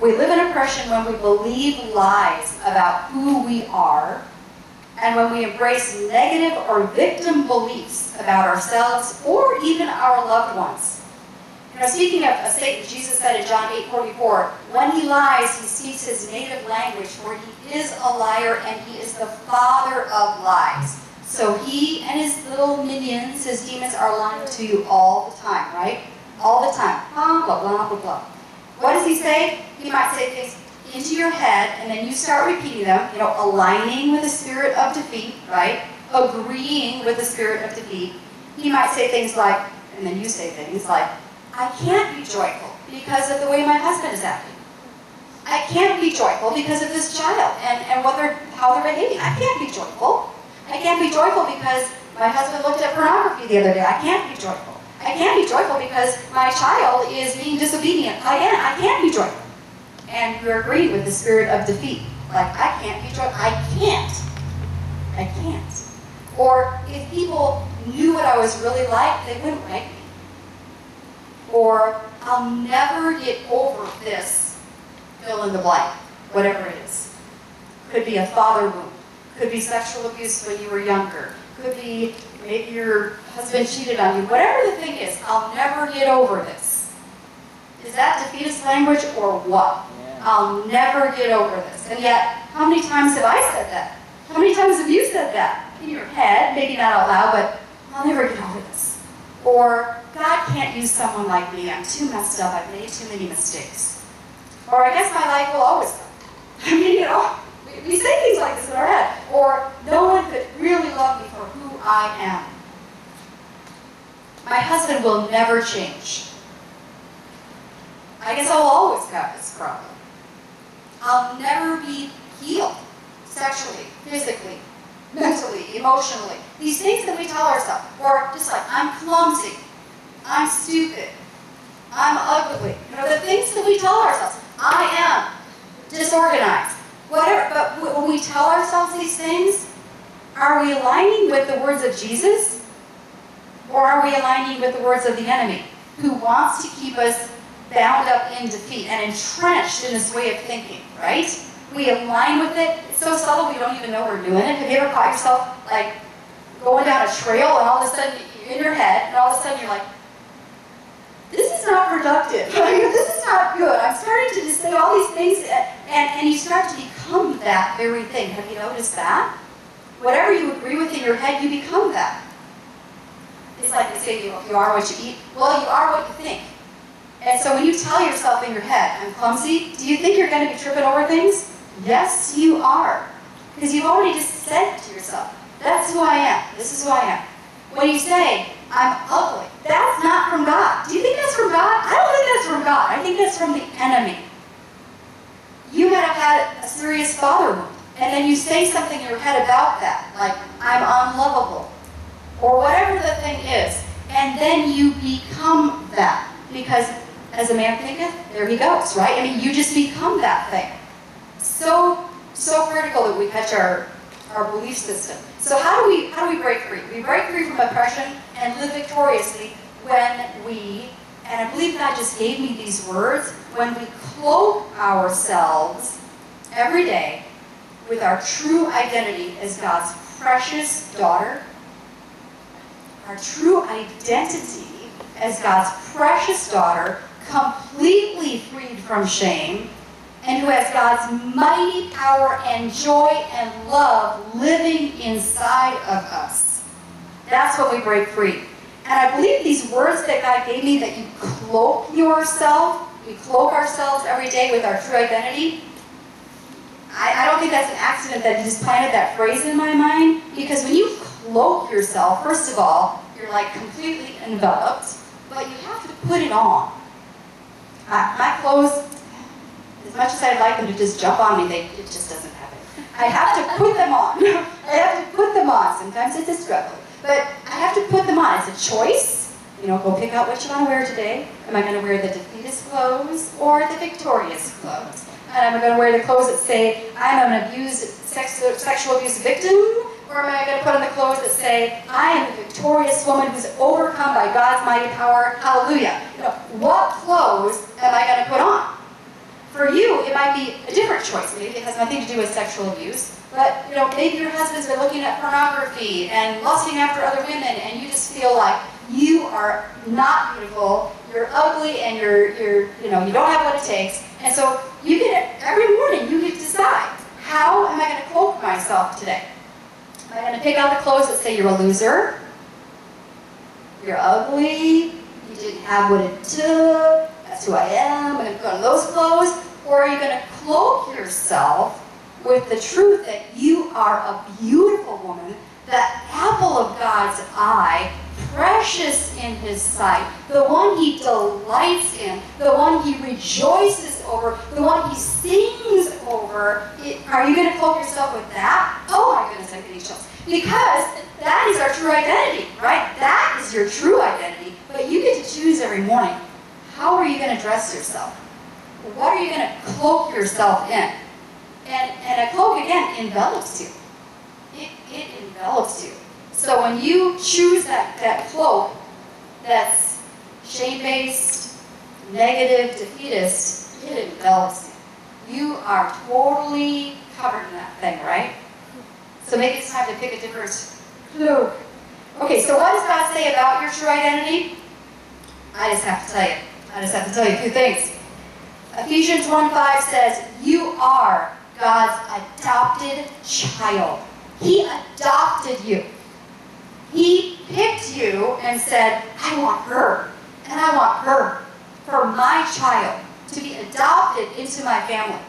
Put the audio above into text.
We live in oppression when we believe lies about who we are, and when we embrace negative or victim beliefs about ourselves or even our loved ones. You know, speaking of Satan, Jesus said in John 8:44, when he lies, he speaks his native language, for he is a liar and he is the father of lies. So he and his little minions, his demons, are lying to you all the time, right? All the time. Blah, blah, blah, blah, blah. What does he say? He might say things into your head, and then you start repeating them, you know, aligning with the spirit of defeat, right? Agreeing with the spirit of defeat. He might say things like, and then you say things like, I can't be joyful because of the way my husband is acting. I can't be joyful because of this child and how they're behaving. I can't be joyful. I can't be joyful because my husband looked at pornography the other day. I can't be joyful. I can't be joyful because my child is being disobedient. I can't be joyful. And you're agreeing with the spirit of defeat. Like, I can't be joyful. I can't. Or if people knew what I was really like, they wouldn't like me. Or I'll never get over this, fill in the blank, whatever it is. Could be a father wound. Could be sexual abuse when you were younger. Could be maybe your husband cheated on you. Whatever the thing is, I'll never get over this. Is that defeatist language or what? Yeah. I'll never get over this. And yet, how many times have I said that? How many times have you said that? In your head, maybe not out loud, but I'll never get over this. Or, God can't use someone like me. I'm too messed up. I've made too many mistakes. Or, I guess my life will always suck. I mean, you know, we say things like this in our head. Or, no one could really love me for who I am. My husband will never change. I guess I'll always have this problem. I'll never be healed sexually, physically, mentally, emotionally. These things that we tell ourselves. Or just like, I'm clumsy. I'm stupid. I'm ugly. You know, the things that we tell ourselves. I am disorganized. Whatever. But when we tell ourselves these things, are we aligning with the words of Jesus? Or are we aligning with the words of the enemy, who wants to keep us bound up in defeat and entrenched in this way of thinking, right? We align with it. It's so subtle we don't even know we're doing it. Have you ever caught yourself like going down a trail and all of a sudden in your head, and all of a sudden you're like, this is not productive. This is not good. I'm starting to just say all these things, and you start to become that very thing. Have you noticed that? Whatever you agree with in your head, you become that. It's like they say, you are what you eat. Well, you are what you think. And so when you tell yourself in your head, I'm clumsy, do you think you're going to be tripping over things? Yes, you are. Because you've already just said to yourself, that's who I am. This is who I am. When you say, I'm ugly, that's not from God. Do you think that's from God? I don't think that's from God. I think that's from the enemy. You might have had a serious father wound, and then you say something in your head about that, like, I'm unlovable, or whatever the thing is, and then you become that. Because as a man thinketh, there he goes, right? I mean, you just become that thing. So critical that we catch our belief system. So how do we break free? We break free from oppression and live victoriously when we, and I believe God just gave me these words, when we cloak ourselves every day with our true identity as God's precious daughter, our true identity as God's precious daughter, completely freed from shame, and who has God's mighty power and joy and love living inside of us. That's what we break free. And I believe these words that God gave me, that you cloak yourself, we cloak ourselves every day with our true identity. I don't think that's an accident that He just planted that phrase in my mind, because when you cloak yourself, first of all, you're like completely enveloped, but you have to put it on. My clothes, as much as I'd like them to just jump on me, it just doesn't happen. I have to put them on. I have to put them on. Sometimes it's a struggle. But I have to put them on. It's a choice. You know, go pick out what you want to wear today. Am I going to wear the defeatist clothes or the victorious clothes? And am I going to wear the clothes that say, I'm an abused, sexual abuse victim? Or am I going to put on the clothes that say, I am a victorious woman who's overcome by God's mighty power? Hallelujah. You know, what clothes am I going to put on? For you, might be a different choice. Maybe it has nothing to do with sexual abuse. But, maybe your husbands are looking at pornography and lusting after other women, and you just feel like you are not beautiful, you're ugly, and you don't have what it takes. And so every morning you get to decide, how am I going to cloak myself today? Am I going to pick out the clothes that say you're a loser, you're ugly, you didn't have what it took, that's who I am, I'm going to put on those clothes? Or are you going to cloak yourself with the truth that you are a beautiful woman, the apple of God's eye, precious in His sight, the one He delights in, the one He rejoices over, the one He sings over? Are you going to cloak yourself with that? Oh my goodness, I'm getting chills. Because that is our true identity, right? That is your true identity. But you get to choose every morning. How are you going to dress yourself? What are you going to cloak yourself in? And a cloak, again, envelops you. It envelops you. So when you choose that cloak that's shame-based, negative, defeatist, it envelops you. You are totally covered in that thing, right? So maybe it's time to pick a different cloak. Okay, so what does God say about your true identity? I just have to tell you. I just have to tell you a few things. Ephesians 1:5 says, you are God's adopted child. He adopted you. He picked you and said, I want her, and I want her for my child to be adopted into my family.